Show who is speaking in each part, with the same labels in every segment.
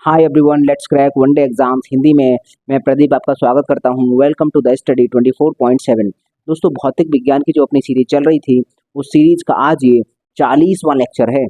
Speaker 1: Hi everyone, let's crack one day exams Hindi में मैं प्रदीप आपका स्वागत करता हूं। Welcome to the study 24.7। दोस्तों, भौतिक विज्ञान की जो अपनी सीरीज चल रही थी उस सीरीज का आज ये 40वां लेक्चर है।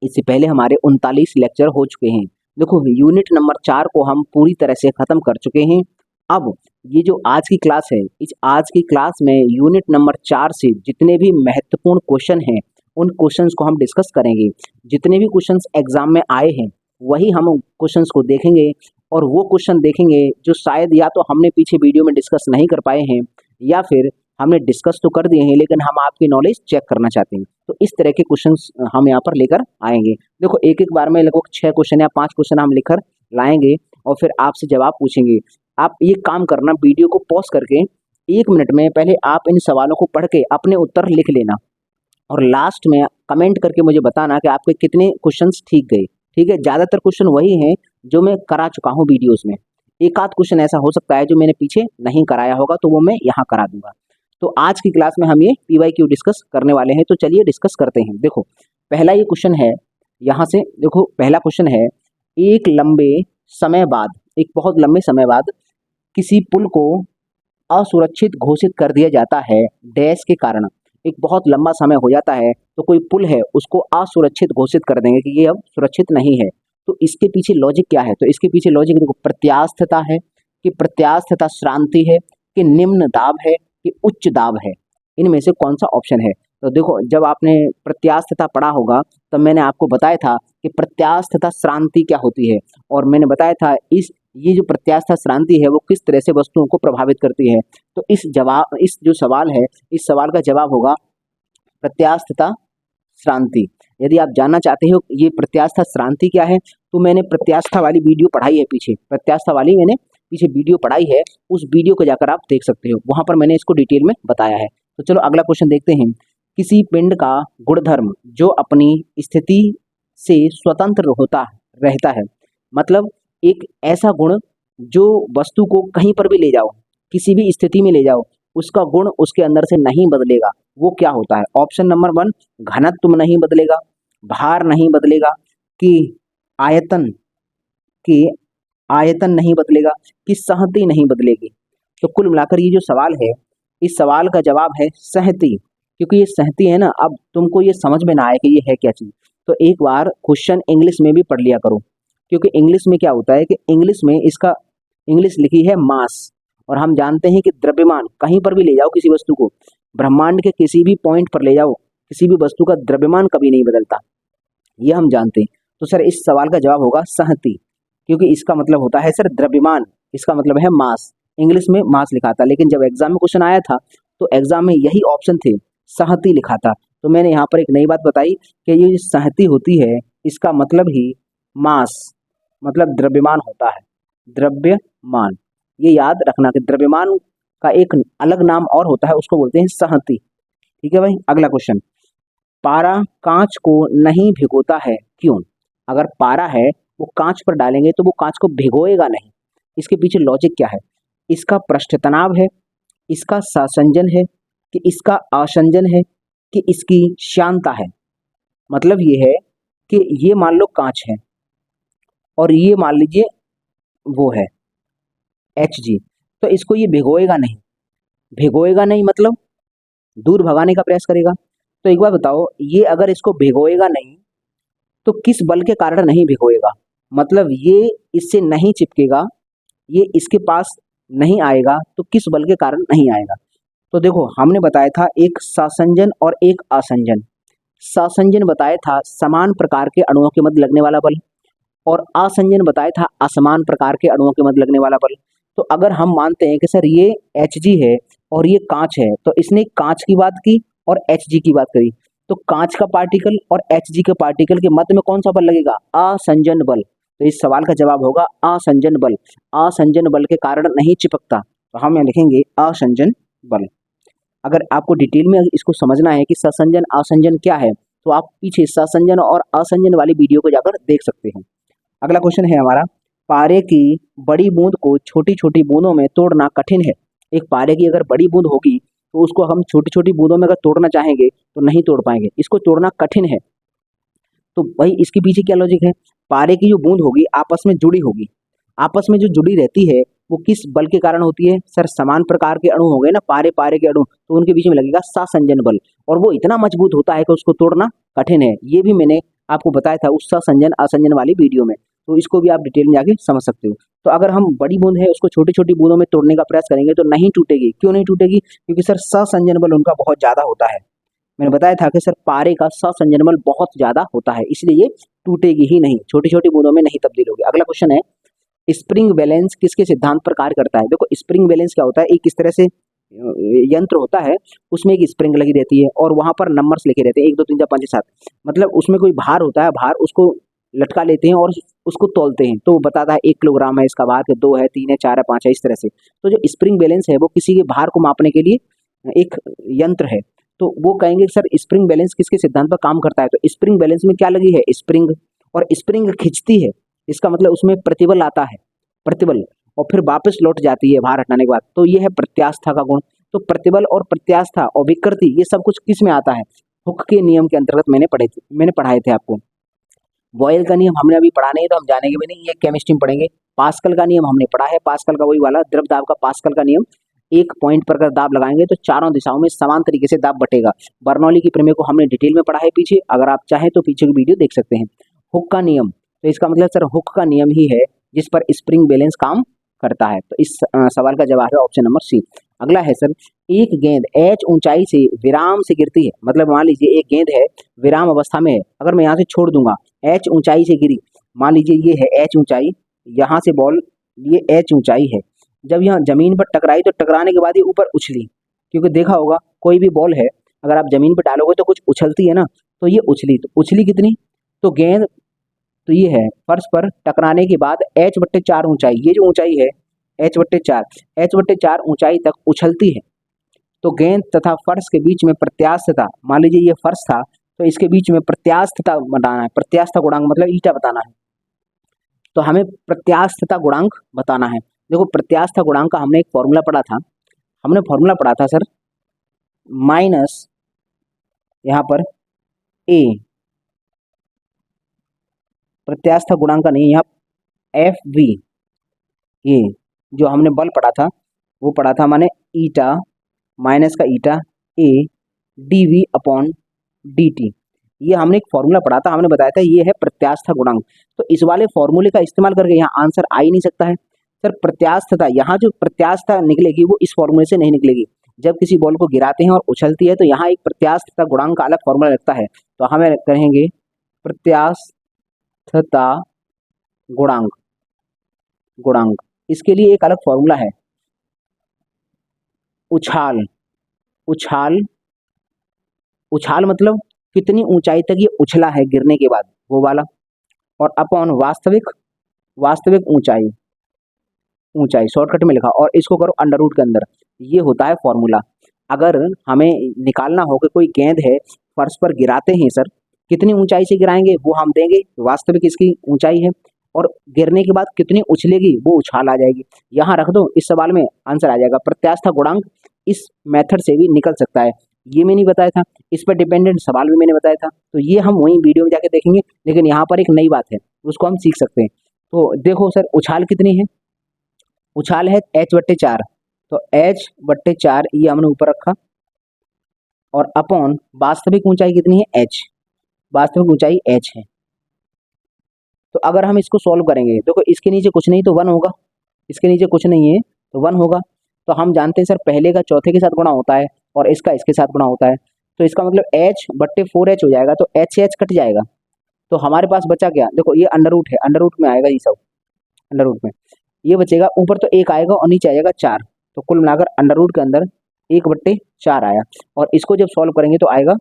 Speaker 1: इससे पहले हमारे 39 लेक्चर हो चुके हैं। देखो, यूनिट नंबर 4 को हम पूरी तरह से ख़त्म कर चुके हैं। अब ये जो आज की क्लास है, इस आज की क्लास में यूनिट नंबर 4 से जितने भी महत्वपूर्ण क्वेश्चन हैं उन क्वेश्चंस को हम डिस्कस करेंगे। जितने भी क्वेश्चंस एग्जाम में आए हैं वही हम क्वेश्चंस को देखेंगे, और वो क्वेश्चन देखेंगे जो शायद या तो हमने पीछे वीडियो में डिस्कस नहीं कर पाए हैं या फिर हमने डिस्कस तो कर दिए हैं लेकिन हम आपकी नॉलेज चेक करना चाहते हैं। तो इस तरह के क्वेश्चंस हम यहाँ पर लेकर आएंगे। देखो, एक एक बार में लगभग 6 क्वेश्चन या 5 क्वेश्चन हम लेकर लाएंगे और फिर आपसे जवाब पूछेंगे। आप ये काम करना, वीडियो को पॉज करके 1 मिनट में पहले आप इन सवालों को पढ़ के अपने उत्तर लिख लेना, और लास्ट में कमेंट करके मुझे बताना कि आपके कितने क्वेश्चंस ठीक गए। ठीक है, ज़्यादातर क्वेश्चन वही हैं जो मैं करा चुका हूँ वीडियोस में। एक आध क्वेश्चन ऐसा हो सकता है जो मैंने पीछे नहीं कराया होगा, तो वो मैं यहाँ करा दूंगा। तो आज की क्लास में हम ये PYQ डिस्कस करने वाले हैं, तो चलिए डिस्कस करते हैं। देखो, पहला ये क्वेश्चन है, यहाँ से देखो, पहला क्वेश्चन है, एक बहुत लंबे समय बाद किसी पुल को असुरक्षित घोषित कर दिया जाता है डैश के कारण। एक बहुत लंबा समय हो जाता है तो कोई पुल है उसको असुरक्षित घोषित कर देंगे कि ये अब सुरक्षित नहीं है। तो इसके पीछे लॉजिक क्या है? तो इसके पीछे लॉजिक देखो, प्रत्यास्थता है कि प्रत्यास्थता श्रांति है कि निम्न दाब है कि उच्च दाब है, इनमें से कौन सा ऑप्शन है? तो देखो, जब आपने प्रत्यास्थता पढ़ा होगा तब मैंने आपको बताया था कि प्रत्यास्थता श्रांति क्या होती है, और मैंने बताया था ये जो प्रत्यास्था श्रांति है वो किस तरह से वस्तुओं को प्रभावित करती है। तो इस जो सवाल है, इस सवाल का जवाब होगा प्रत्यास्थता श्रांति। यदि आप जानना चाहते हो ये प्रत्यास्था श्रांति क्या है, तो मैंने प्रत्यास्था वाली वीडियो पढ़ाई है पीछे, प्रत्यास्था वाली मैंने पीछे वीडियो पढ़ाई है, उस वीडियो को जाकर आप देख सकते हो, वहां पर मैंने इसको डिटेल में बताया है। तो चलो अगला क्वेश्चन देखते हैं। किसी पिंड का गुणधर्म जो अपनी स्थिति से स्वतंत्र रहता है, मतलब एक ऐसा गुण जो वस्तु को कहीं पर भी ले जाओ, किसी भी स्थिति में ले जाओ, उसका गुण उसके अंदर से नहीं बदलेगा, वो क्या होता है? ऑप्शन नंबर 1, घनत्व नहीं बदलेगा, भार नहीं बदलेगा, कि आयतन नहीं बदलेगा, कि सहती नहीं बदलेगी। तो कुल मिलाकर ये जो सवाल है, इस सवाल का जवाब है सहती, क्योंकि ये सहती है ना। अब तुमको ये समझ में ना आए कि ये है क्या चीज़, तो एक बार क्वेश्चन इंग्लिश में भी पढ़ लिया करो, क्योंकि इंग्लिश में क्या होता है कि इंग्लिश में इंग्लिश लिखी है मास, और हम जानते हैं कि द्रव्यमान कहीं पर भी ले जाओ किसी वस्तु को, ब्रह्मांड के किसी भी पॉइंट पर ले जाओ, किसी भी वस्तु का द्रव्यमान कभी नहीं बदलता, ये हम जानते हैं। तो सर इस सवाल का जवाब होगा सहती, क्योंकि इसका मतलब होता है सर द्रव्यमान, इसका मतलब है मास। इंग्लिश में मास लिखा था, लेकिन जब एग्जाम में क्वेश्चन आया था तो एग्जाम में यही ऑप्शन थे, सहती लिखा था। तो मैंने यहाँ पर एक नई बात बताई कि ये जो सहती होती है इसका मतलब ही मास, मतलब द्रव्यमान होता है, द्रव्यमान। ये याद रखना कि द्रव्यमान का एक अलग नाम और होता है, उसको बोलते हैं सहती। ठीक है भाई, अगला क्वेश्चन। पारा कांच को नहीं भिगोता है, क्यों? अगर पारा है वो कांच पर डालेंगे तो वो कांच को भिगोएगा नहीं। इसके पीछे लॉजिक क्या है? इसका पृष्ठ तनाव है, इसका संसंजन है, कि इसका आसंजन है, कि इसकी श्यानता है। मतलब ये है कि ये मान लो कांच है और ये मान लीजिए वो है Hg, तो इसको ये भिगोएगा नहीं मतलब दूर भगाने का प्रयास करेगा। तो एक बार बताओ, ये अगर इसको भिगोएगा नहीं तो किस बल के कारण नहीं भिगोएगा? मतलब ये इससे नहीं चिपकेगा, ये इसके पास नहीं आएगा, तो किस बल के कारण नहीं आएगा? तो देखो, हमने बताया था एक सासंजन और एक आसंजन। सासंजन बताया था समान प्रकार के अणुओं के मध्य लगने वाला बल, और आसंजन बताया था असमान प्रकार के अणुओं के मध्य लगने वाला बल। तो अगर हम मानते हैं कि सर ये Hg है और ये कांच है, तो इसने कांच की बात की और Hg की बात करी, तो कांच का पार्टिकल और Hg के पार्टिकल के मध्य में कौन सा बल लगेगा? आसंजन बल। तो इस सवाल का जवाब होगा आसंजन बल। आसंजन बल के कारण नहीं चिपकता, तो हम यहाँ लिखेंगे आसंजन बल। अगर आपको डिटेल में इसको समझना है कि ससंजन आसंजन क्या है, तो आप पीछे ससंजन और असंजन वाली वीडियो को जाकर देख सकते हैं। अगला क्वेश्चन है हमारा, पारे की बड़ी बूंद को छोटी छोटी बूंदों में तोड़ना कठिन है। एक पारे की अगर बड़ी बूंद होगी तो उसको हम छोटी छोटी बूंदों में अगर तोड़ना चाहेंगे तो नहीं तोड़ पाएंगे, इसको तोड़ना कठिन है। तो भाई इसके पीछे क्या लॉजिक है, पारे की जो बूंद होगी आपस में जुड़ी होगी, आपस में जो जुड़ी रहती है वो किस बल के कारण होती है सर, समान प्रकार के अणु हो गए ना, पारे पारे के अणु, तो उनके बीच में लगेगा सहसंजन बल, और वो इतना मजबूत होता है कि उसको तोड़ना कठिन है। ये भी मैंने आपको बताया था उस सहसंजन असंजन वाली वीडियो में, तो इसको भी आप डिटेल में जाके समझ सकते हो। तो अगर हम बड़ी बूंद है उसको छोटी छोटी बूंदों में तोड़ने का प्रयास करेंगे तो नहीं टूटेगी। क्यों नहीं टूटेगी, क्योंकि सर सहसंजन बल उनका बहुत ज्यादा होता है। मैंने बताया था कि सर पारे का सहसंजन बल बहुत ज्यादा होता है, इसलिए ये टूटेगी ही नहीं, छोटी छोटी बूंदों में नहीं तब्दील होगी। अगला क्वेश्चन है, स्प्रिंग बैलेंस किसके सिद्धांत पर कार्य करता है। देखो स्प्रिंग बैलेंस क्या होता है, एक इस तरह से यंत्र होता है, उसमें एक स्प्रिंग लगी रहती है और वहां पर नंबर्स लिखे रहते हैं 1 2 3 4 5 6 7, मतलब उसमें कोई भार होता है, भार उसको लटका लेते हैं और उसको तौलते हैं, तो वो बताता है 1 किलोग्राम है इसका भार, कि 2 है, 3 है, 4 है, 5 है, इस तरह से। तो जो स्प्रिंग बैलेंस है वो किसी के भार को मापने के लिए एक यंत्र है। तो वो कहेंगे सर स्प्रिंग बैलेंस किसके सिद्धांत पर काम करता है, तो स्प्रिंग बैलेंस में क्या लगी है, स्प्रिंग, और स्प्रिंग खींचती है, इसका मतलब उसमें प्रतिबल आता है, प्रतिबल, और फिर वापस लौट जाती है भार हटाने के बाद, तो ये है प्रत्यास्था का गुण। तो प्रतिबल और प्रत्यास्था और विकृति ये सब कुछ किस में आता है, हुक के नियम के अंतर्गत मैंने पढ़ाए थे आपको। बॉयल का नियम हमने अभी पढ़ा नहीं तो हम जानेंगे भी नहीं, ये केमिस्ट्री में पढ़ेंगे। पास्कल का नियम हमने पढ़ा है, पास्कल का वही वाला द्रव दाब का पास्कल का नियम, एक पॉइंट पर अगर दाब लगाएंगे तो चारों दिशाओं में समान तरीके से दाब बटेगा। बर्नौली की प्रमेय को हमने डिटेल में पढ़ा है पीछे, अगर आप चाहें तो पीछे की वीडियो देख सकते हैं। हुक का नियम, तो इसका मतलब सर हुक का नियम ही है जिस पर स्प्रिंग बैलेंस काम करता है। तो इस सवाल का जवाब है ऑप्शन नंबर सी। अगला है सर, एक गेंद h ऊंचाई से विराम से गिरती है, मतलब मान लीजिए एक गेंद है विराम अवस्था में है, अगर मैं यहाँ से छोड़ दूंगा, h ऊंचाई से गिरी, मान लीजिए ये है h ऊंचाई, यहाँ से बॉल, ये h ऊंचाई है, जब यहाँ जमीन पर टकराई तो टकराने के बाद ये ऊपर उछली, क्योंकि देखा होगा कोई भी बॉल है अगर आप जमीन पर डालोगे तो कुछ उछलती है ना, तो ये उछली, तो उछली कितनी, तो गेंद, तो ये है फर्श पर टकराने के बाद h/4 ऊंचाई, ये जो ऊंचाई है h/4 ऊंचाई तक उछलती है। तो गेंद तथा फर्श के बीच में प्रत्यास्थता, मान लीजिए ये फर्श था तो इसके बीच में प्रत्यास्थता बताना है, प्रत्यास्था गुणांक मतलब ईटा बताना है, तो हमें प्रत्यास्थता गुणांक बताना है। देखो प्रत्यास्था गुणांक का हमने एक फॉर्मूला पढ़ा था, हमने फॉर्मूला पढ़ा था सर माइनस यहाँ पर ए, प्रत्यास्था गुणांक का नहीं, यहाँ एफ वी, ये जो हमने बल पढ़ा था वो पढ़ा था माने ईटा माइनस का eta A D V upon D T, ये हमने एक फॉर्मूला पढ़ा था, हमने बताया था ये है प्रत्यास्था गुणांक। तो इस वाले फॉर्मूले का इस्तेमाल करके यहाँ आंसर आ ही नहीं सकता है सर। प्रत्यास्थता, यहाँ जो प्रत्यास्था निकलेगी वो इस फॉर्मूले से नहीं निकलेगी। जब किसी बॉल को गिराते हैं और उछलती है तो यहाँ एक प्रत्यास्थता गुणांक का अलग फॉर्मूला लगता है, तो हमें कहेंगे प्रत्यास्थता गुणांक, गुणांक इसके लिए एक अलग फॉर्मूला है, उछाल, उछाल, उछाल मतलब कितनी ऊंचाई तक ये उछला है गिरने के बाद वो वाला, और अपॉन वास्तविक, वास्तविक ऊंचाई, ऊंचाई शॉर्टकट में लिखा, और इसको करो अंडर रूट के अंदर, ये होता है फॉर्मूला। अगर हमें निकालना हो कि कोई गेंद है फर्श पर गिराते हैं सर, कितनी ऊंचाई से गिराएंगे वो हम देंगे, वास्तविक इसकी ऊंचाई है, और गिरने के बाद कितनी उछलेगी वो उछाल आ जाएगी। यहाँ रख दो, इस सवाल में आंसर आ जाएगा। प्रत्यास्था गुणांक इस मेथड से भी निकल सकता है, ये मैंने बताया था, इस पर डिपेंडेंट सवाल भी मैंने बताया था, तो ये हम वहीं वीडियो में जाके देखेंगे, लेकिन यहाँ पर एक नई बात है उसको हम सीख सकते हैं। तो देखो सर उछाल कितनी है, उछाल है h/4, तो h/4 ये हमने ऊपर रखा, और अपॉन वास्तविक ऊंचाई कितनी है h, वास्तविक ऊंचाई h है। तो अगर हम इसको सॉल्व करेंगे, देखो इसके नीचे कुछ नहीं तो 1 होगा, इसके नीचे कुछ नहीं है तो 1 होगा, तो हम जानते हैं सर पहले का चौथे के साथ गुणा होता है और इसका इसके साथ गुणा होता है, तो इसका मतलब h/4h हो जाएगा, तो h कट जाएगा, तो हमारे पास बचा क्या, देखो ये अंडर रूट है, अंडर रूट में आएगा ये सब, अंडर रूट में ये बचेगा, ऊपर तो 1 आएगा और नीचे आएगा 4, तो कुल मिलाकर अंडर रूट के अंदर 1/4 आया, और इसको जब सॉल्व करेंगे तो आएगा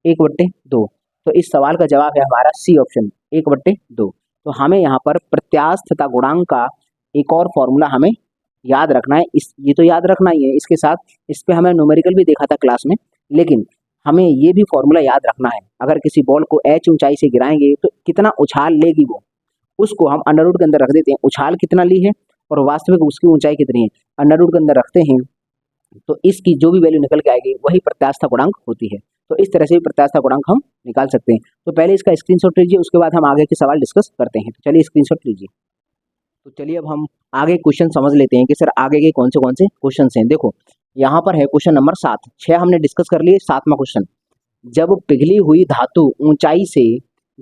Speaker 1: 1/2। तो इस सवाल का जवाब है हमारा सी ऑप्शन 1/2। तो हमें यहाँ पर प्रत्यास्थता गुणांक का एक और फॉर्मूला हमें याद रखना है, ये तो याद रखना ही है, इसके साथ इस पे हमें न्यूमेरिकल भी देखा था क्लास में, लेकिन हमें ये भी फॉर्मूला याद रखना है, अगर किसी बॉल को h ऊंचाई से गिराएंगे तो कितना उछाल लेगी वो, उसको हम अंडर रूट के अंदर रख देते हैं, उछाल कितना ली है और वास्तविक उसकी ऊंचाई कितनी है, अंडर रूट के अंदर रखते हैं तो इसकी जो भी वैल्यू निकल के आएगी वही प्रत्यास्था गुणांक होती है। तो इस तरह से भी प्रत्यास्था गुणांक हम निकाल सकते हैं। तो पहले इसका स्क्रीनशॉट लीजिए, उसके बाद हम आगे के सवाल डिस्कस करते हैं। तो चलिए स्क्रीनशॉट लीजिए। तो चलिए अब हम आगे क्वेश्चन समझ लेते हैं कि सर आगे के कौन से क्वेश्चन हैं। देखो यहाँ पर है क्वेश्चन नंबर 7, 6 हमने डिस्कस कर लिए, 7वां क्वेश्चन। जब पिघली हुई धातु ऊंचाई से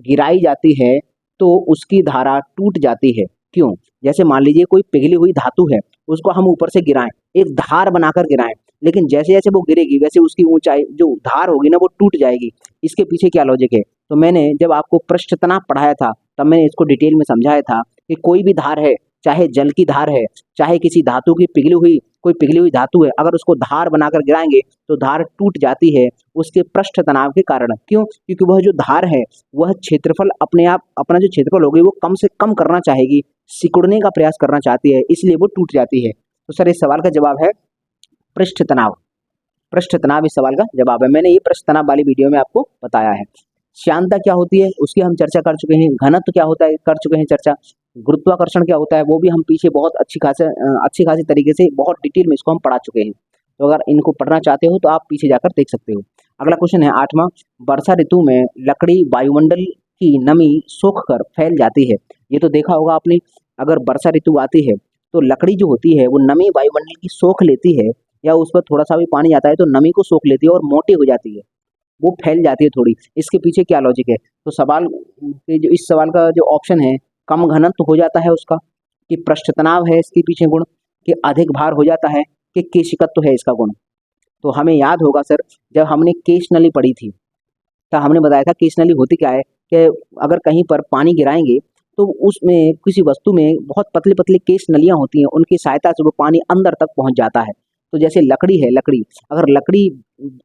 Speaker 1: गिराई जाती है तो उसकी धारा टूट जाती है, क्यों? जैसे मान लीजिए कोई पिघली हुई धातु है, उसको हम ऊपर से गिराएं, एक धार बनाकर गिराएं, लेकिन जैसे जैसे वो गिरेगी वैसे उसकी ऊंचाई जो धार होगी ना वो टूट जाएगी। इसके पीछे क्या लॉजिक है? तो मैंने जब आपको पृष्ठ तनाव पढ़ाया था तब मैंने इसको डिटेल में समझाया था कि कोई भी धार है, चाहे जल की धार है, चाहे किसी धातु की कोई पिघली हुई धातु है, अगर उसको धार बनाकर गिराएंगे तो धार टूट जाती है उसके पृष्ठ तनाव के कारण। क्यों? क्योंकि वह जो धार है वह क्षेत्रफल अपने आप अपना जो क्षेत्रफल होगी वो कम से कम करना चाहेगी, सिकुड़ने का प्रयास करना चाहती है, इसलिए वो टूट जाती है। तो सर इस सवाल का जवाब है पृष्ठ तनाव। पृष्ठ तनाव इस सवाल का जवाब है। मैंने ये पृष्ठ तनाव वाली वीडियो में आपको बताया है। श्यानता क्या होती है उसकी हम चर्चा कर चुके हैं। घनत्व क्या होता है कर चुके हैं चर्चा। गुरुत्वाकर्षण क्या होता है वो भी हम पीछे बहुत अच्छी खासी तरीके से बहुत डिटेल में इसको हम पढ़ा चुके हैं। तो अगर इनको पढ़ना चाहते हो तो आप पीछे जाकर देख सकते हो। अगला क्वेश्चन है 8वां। वर्षा ऋतु में लकड़ी वायुमंडल की नमी सोख कर फैल जाती है। ये तो देखा होगा आपने, अगर वर्षा ऋतु आती है तो लकड़ी जो होती है वो नमी वायुमंडल की सोख लेती है, या उस पर थोड़ा सा भी पानी आता है तो नमी को सोख लेती है और मोटी हो जाती है, वो फैल जाती है थोड़ी। इसके पीछे क्या लॉजिक है? तो सवाल जो इस सवाल का जो ऑप्शन है कम घनत्व हो जाता है उसका, कि पृष्ठ तनाव है इसके पीछे गुण, कि अधिक भार हो जाता है, कि केशिकत्व है इसका गुण। तो हमें याद होगा सर जब हमने केश नली पढ़ी थी तो हमने बताया था केश नली होती क्या है कि अगर कहीं पर पानी गिराएंगे तो उसमें किसी वस्तु में बहुत पतली पतली केश नलियां होती हैं, उनकी सहायता से वो पानी अंदर तक पहुंच जाता है। तो जैसे लकड़ी है, अगर लकड़ी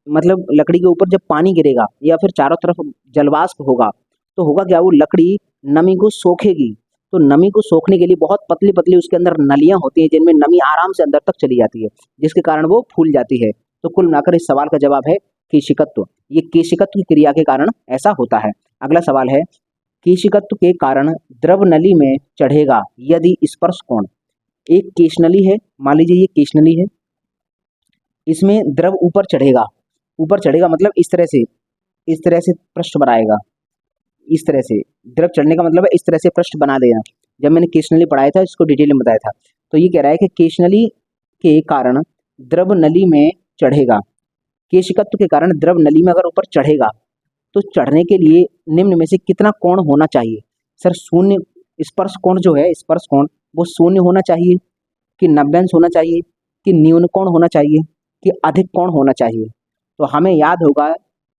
Speaker 1: मतलब लकड़ी के ऊपर जब पानी गिरेगा या फिर चारों तरफ जलवाष्प होगा तो होगा क्या, वो लकड़ी नमी को सोखेगी। तो नमी को सोखने के लिए बहुत पतली पतली उसके अंदर नलियां होती हैं जिनमें नमी आराम से अंदर तक चली जाती है, जिसके कारण वो फूल जाती है। तो कुल मिलाकर इस सवाल का जवाब है केशिकत्व। ये केशिकत्व की क्रिया के कारण ऐसा होता है। अगला सवाल है केशिकत्व के कारण द्रव नली में चढ़ेगा यदि स्पर्श कोण। एक केशनली है, मान लीजिए ये केशनली है, इसमें द्रव ऊपर चढ़ेगा मतलब इस तरह से पृष्ठ बनाएगा। इस तरह से द्रव चढ़ने का मतलब है इस तरह से पृष्ठ बना देना। जब मैंने केशनली पढ़ाया था इसको डिटेल में बताया था। तो ये कह रहा है कि केशनली के कारण द्रव नली में चढ़ेगा, केशिकत्व के कारण द्रव नली में अगर ऊपर चढ़ेगा तो चढ़ने के लिए निम्न में से कितना कोण होना चाहिए? सर शून्य, स्पर्श कोण जो है स्पर्श कोण वो शून्य होना चाहिए, कि नव्यांश होना चाहिए, कि न्यून कोण होना चाहिए, कि अधिक कोण होना चाहिए? तो हमें याद होगा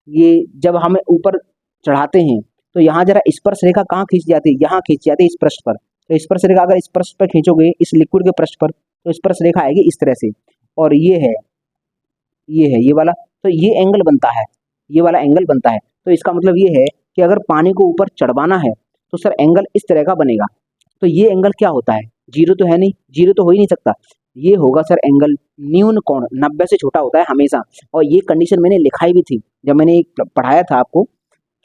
Speaker 1: ये जब हमें ऊपर चढ़ाते हैं तो यहाँ जरा स्पर्श रेखा कहाँ खींच जाती है, यहाँ खींच जाती है इस पृष्ठ पर। तो स्पर्श रेखा अगर इस पृष्ठ पर खींचोगे इस लिक्विड के पृष्ठ पर तो स्पर्श रेखा आएगी इस तरह से, और ये वाला, तो ये एंगल बनता है, ये वाला एंगल बनता है। तो इसका मतलब ये है कि अगर पानी को ऊपर चढ़वाना है तो सर एंगल इस तरह का बनेगा। तो ये एंगल क्या होता है? जीरो तो है नहीं, जीरो तो हो ही नहीं सकता। ये होगा सर एंगल न्यून कोण, 90 से छोटा होता है हमेशा। और ये कंडीशन मैंने लिखाई भी थी जब मैंने पढ़ाया था आपको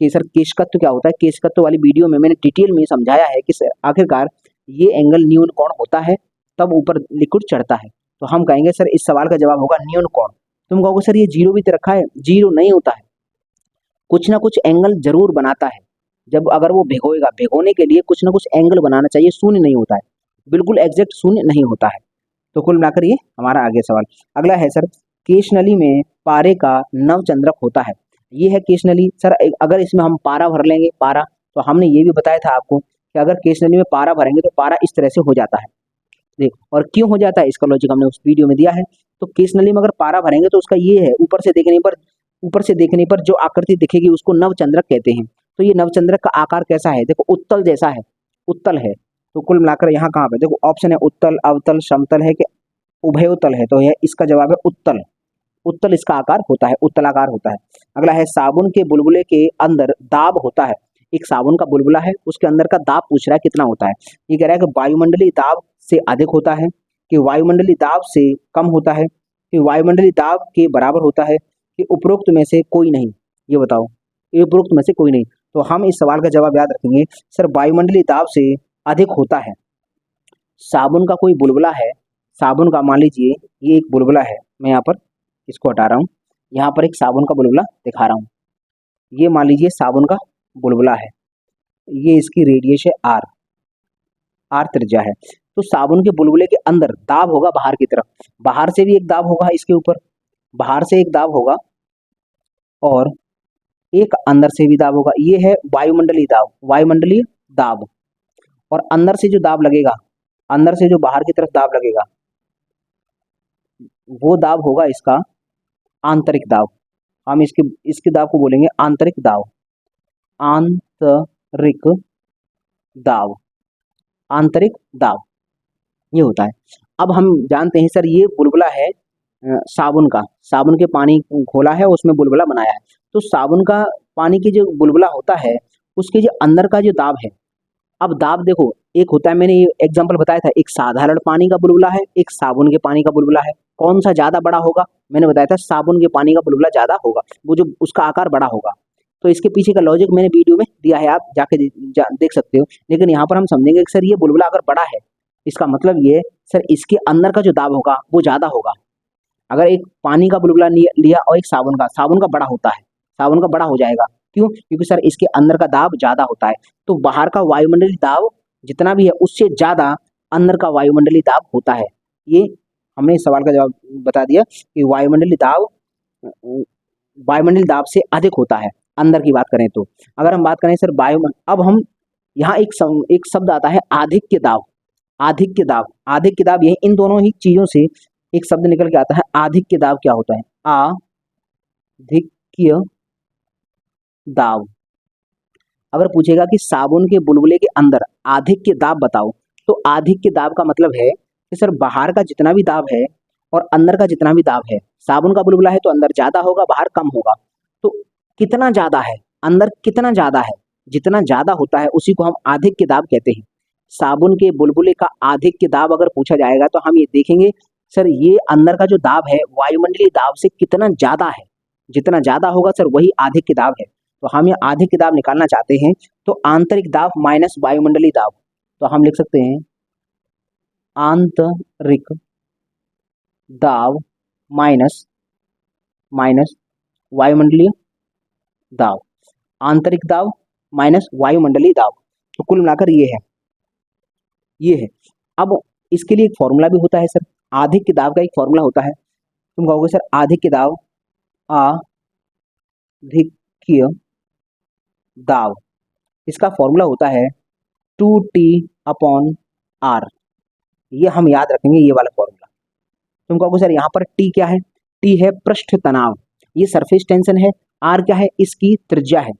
Speaker 1: कि सर केशकत्व क्या होता है। केशकत्व वाली वीडियो में मैंने डिटेल में समझाया है कि आखिरकार ये एंगल न्यून कोण होता है तब ऊपर लिक्विड चढ़ता है। तो हम कहेंगे सर इस सवाल का जवाब होगा न्यून कोण। तुम कहोगे सर ये जीरो भी तो रखा है, जीरो नहीं होता है, कुछ ना कुछ एंगल जरूर बनाता है। जब अगर वो भिगोएगा, भिगोने के लिए कुछ ना कुछ एंगल बनाना चाहिए, शून्य नहीं होता है, बिल्कुल एग्जैक्ट शून्य नहीं होता है। तो कुल मिलाकर ये हमारा आगे सवाल। अगला है सर केशनली में पारे का नवचंद्रक होता है। ये है केशनली सर, अगर इसमें हम पारा भर लेंगे, पारा, तो हमने ये भी बताया था आपको कि अगर केशनली में पारा भरेंगे तो पारा इस तरह से हो जाता है। देख, और क्यों हो जाता है इसका लॉजिक हमने उस वीडियो में दिया है। तो केशनली में अगर पारा भरेंगे तो उसका ये है, ऊपर से देखने पर जो आकृति दिखेगी उसको नवचंद्रक कहते हैं। तो ये नवचंद्रक का आकार कैसा है? देखो उत्तल जैसा है, उत्तल है। तो कुल मिलाकर यहाँ कहाँ पे देखो ऑप्शन है उत्तल, अवतल, समतल है कि उभयोतल है। तो यह इसका जवाब है उत्तल। उत्तल इसका आकार होता है, उत्तलाकार होता है। अगला है साबुन के बुलबुले के अंदर दाब होता है। एक साबुन का बुलबुला है, उसके अंदर का दाब पूछ रहा है कितना होता है। ये कह रहा है कि वायुमंडलीय दाब से अधिक होता है, कि वायुमंडलीय दाब से कम होता है, कि वायुमंडलीय दाब के बराबर होता है, कि उपरोक्त में से कोई नहीं। ये बताओ, ये उपरोक्त में से कोई नहीं। तो हम इस सवाल का जवाब याद रखेंगे सर वायुमंडलीय दाब से अधिक होता है। साबुन का कोई बुलबुला है, साबुन का मान लीजिए ये एक बुलबुला है, मैं यहाँ पर इसको हटा रहा हूँ। यहाँ पर एक साबुन का बुलबुला दिखा रहा हूँ। ये मान लीजिए साबुन का बुलबुला है, ये इसकी रेडियस है आर, आर त्रिज्या है। तो साबुन के बुलबुले के अंदर दाब होगा बाहर की तरफ, बाहर से भी एक दाब होगा इसके ऊपर, बाहर से एक दाब होगा और एक अंदर से भी दाब होगा। ये है वायुमंडलीय दाब, वायुमंडलीय दाब। और अंदर से जो दाब लगेगा, अंदर से जो बाहर की तरफ दाब लगेगा, वो दाब होगा इसका आंतरिक दाब। हम इसके दाब को बोलेंगे आंतरिक दाब, आंतरिक दाब, आंतरिक दाब ये होता है। अब हम जानते हैं सर ये बुलबुला है साबुन का, साबुन के पानी घोला है उसमें बुलबुला बनाया है। तो साबुन का पानी की जो बुलबुला होता है उसके जो अंदर का जो दाब है, अब दाब देखो एक होता है, मैंने ये एग्जांपल बताया था, एक साधारण पानी का बुलबुला है, एक साबुन के पानी का बुलबुला है। कौन सा ज्यादा बड़ा होगा? मैंने बताया था साबुन के पानी का बुलबुला ज्यादा होगा, वो जो उसका आकार बड़ा होगा। तो इसके पीछे का लॉजिक मैंने वीडियो में दिया है, आप जाके देख सकते हो। लेकिन यहाँ पर हम समझेंगे कि सर ये बुलबुला अगर बड़ा है, इसका मतलब ये सर इसके अंदर का जो दाब होगा वो ज्यादा होगा। अगर एक पानी का बुलबुला लिया और एक साबुन का बड़ा होता है, साबुन का बड़ा हो जाएगा। क्यों? क्योंकि सर इसके अंदर का दाब ज्यादा होता है। तो बाहर का वायुमंडलीय दाब जितना भी है उससे ज्यादा अंदर का वायुमंडलीय दाब होता है। ये हमने इस सवाल का जवाब बता दिया कि वायुमंडलीय दाब से अधिक होता है अंदर की बात करें तो। अगर हम बात करें सर अब हम यहाँ एक शब्द आता है आधिक्य दाब, आधिक्य दाब, आधिक्य दाब, ये इन दोनों ही चीजों से एक शब्द निकल के आता है। आधिक्य दाब क्या होता है? आधिक्य दाब। अगर पूछेगा कि साबुन के बुलबुले के अंदर आधिक्य दाब बताओ, तो आधिक्य दाब का मतलब है कि सर बाहर का जितना भी दाब है और अंदर का जितना भी दाब है, साबुन का बुलबुला है तो अंदर ज्यादा होगा बाहर कम होगा। तो कितना ज्यादा है, अंदर कितना ज्यादा है, जितना ज्यादा होता है उसी को हम आधिक्य दाब कहते हैं। साबुन के बुलबुले का आधिक्य दाब अगर पूछा जाएगा तो हम ये देखेंगे सर ये अंदर का जो दाब है वायुमंडलीय दाब से कितना ज्यादा है, जितना ज्यादा होगा सर वही आधिक्य दाब है। तो हम ये आधिक्य दाब निकालना चाहते हैं, तो आंतरिक दाब माइनस वायुमंडलीय दाब, तो हम लिख सकते हैं आंतरिक दाब माइनस वायुमंडलीय दाब, आंतरिक दाब माइनस वायुमंडलीय दाब। तो कुल मिलाकर ये है। अब इसके लिए एक फॉर्मूला भी होता है सर, आधिक्य दाब का एक फॉर्मूला होता है। तुम कहोगे सर आधिक्य दाब, आधिक्य दाब, इसका फॉर्मूला होता है 2T/R। ये हम याद रखेंगे, ये वाला फॉर्मूला। तुम कहोगे सर यहाँ पर T क्या है? T है पृष्ठ तनाव, ये सरफेस टेंशन है। R क्या है? इसकी त्रिज्या है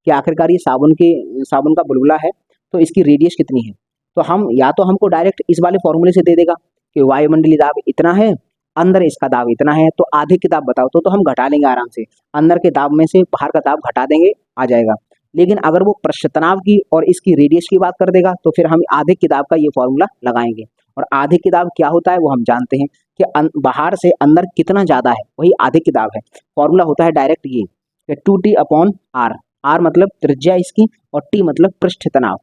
Speaker 1: कि आखिरकार ये साबुन का बुलबुला है तो इसकी रेडियस कितनी है। तो हम या तो हमको डायरेक्ट इस वाले फॉर्मूले से दे देगा कि वायुमंडलीय दाब इतना है, अंदर इसका दाब इतना है, तो आधिक्य दाब बताओ, तो हम घटा लेंगे आराम से, अंदर के दाब में से बाहर का दाब घटा देंगे, आ जाएगा। लेकिन अगर वो पृष्ठ तनाव की और इसकी रेडियस की बात कर देगा तो फिर हम आधिक्य दाब का ये फॉर्मूला लगाएंगे। और आधिक्य दाब क्या होता है वो हम जानते हैं कि बाहर से अंदर कितना ज्यादा है वही आधिक्य दाब है। फॉर्मूला होता है डायरेक्ट ये 2T/R, R मतलब त्रिज्या इसकी और T मतलब पृष्ठ तनाव।